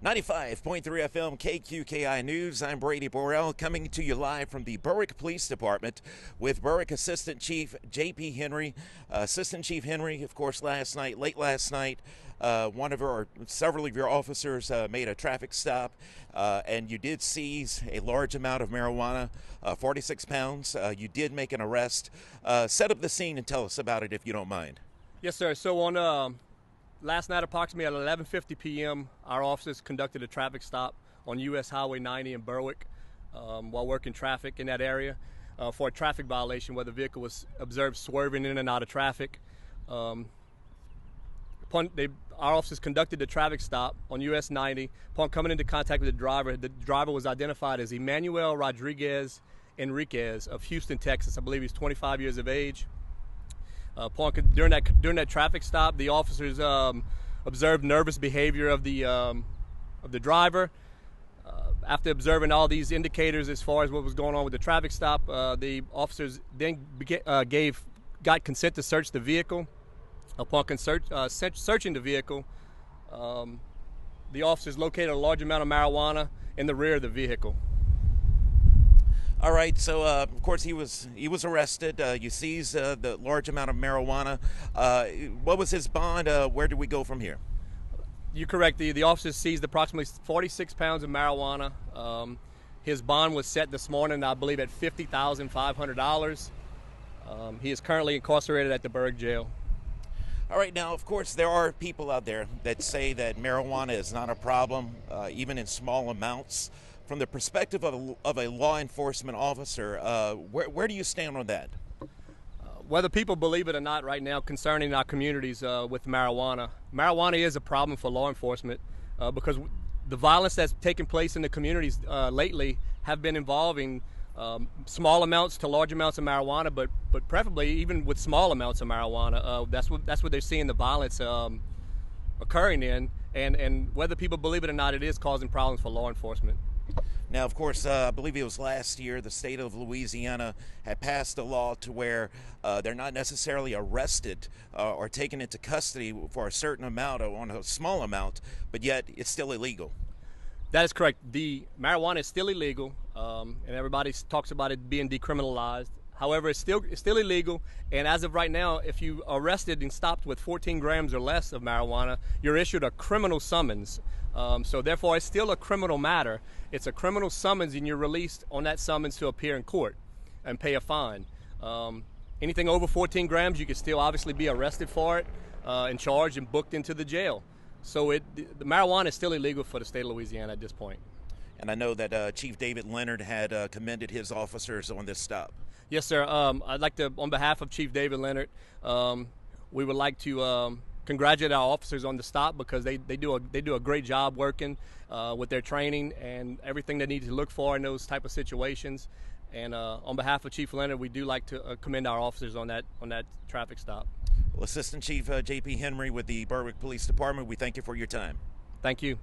95.3 FM KQKI News. I'm Brady Borrell coming to you live from the Berwick Police Department with Berwick Assistant Chief J.P. Henry. Assistant Chief Henry, of course, late last night, several of your officers made a traffic stop, and you did seize a large amount of marijuana, 46 pounds. You did make an arrest. Set up the scene and tell us about it if you don't mind. Yes, sir. So on last night, approximately at 11:50 p.m., our officers conducted a traffic stop on U.S. Highway 90 in Berwick while working traffic in that area for a traffic violation where the vehicle was observed swerving in and out of traffic. Our officers conducted the traffic stop on US 90. Upon coming into contact with the driver was identified as Emmanuel Rodriguez Enriquez of Houston, Texas. I believe he's 25 years of age. During that traffic stop, the officers observed nervous behavior of the driver. After observing all these indicators as far as what was going on with the traffic stop, the officers then got consent to search the vehicle. Upon searching the vehicle, the officers located a large amount of marijuana in the rear of the vehicle. All right, so of course he was arrested. You seized the large amount of marijuana. What was his bond? Where do we go from here? You're correct. The officers seized approximately 46 pounds of marijuana. His bond was set this morning, I believe, at $50,500. He is currently incarcerated at the Berwick jail. All right, now, of course, there are people out there that say that marijuana is not a problem, even in small amounts. From the perspective of a law enforcement officer, where do you stand on that? Whether people believe it or not right now concerning our communities with marijuana is a problem for law enforcement because the violence that's taken place in the communities lately have been involving small amounts to large amounts of marijuana, but preferably even with small amounts of marijuana. That's what they're seeing the violence occurring in, and whether people believe it or not, it is causing problems for law enforcement. Now, of course, I believe it was last year, the state of Louisiana had passed a law to where they're not necessarily arrested or taken into custody for a certain amount or on a small amount, but yet it's still illegal. That is correct. The marijuana is still illegal, and everybody talks about it being decriminalized. However, it's still illegal, and as of right now, if you are arrested and stopped with 14 grams or less of marijuana, you're issued a criminal summons. So therefore, it's still a criminal matter. It's a criminal summons, and you're released on that summons to appear in court and pay a fine. Anything over 14 grams, you can still obviously be arrested for it and charged and booked into the jail. So the marijuana is still illegal for the state of Louisiana at this point. And I know that Chief David Leonard had commended his officers on this stop. Yes, sir. I'd like to, on behalf of Chief David Leonard, we would like to congratulate our officers on the stop because they do a great job working with their training and everything they need to look for in those type of situations. And on behalf of Chief Leonard, we do like to commend our officers on that traffic stop. Well, Assistant Chief J.P. Henry with the Berwick Police Department, we thank you for your time. Thank you.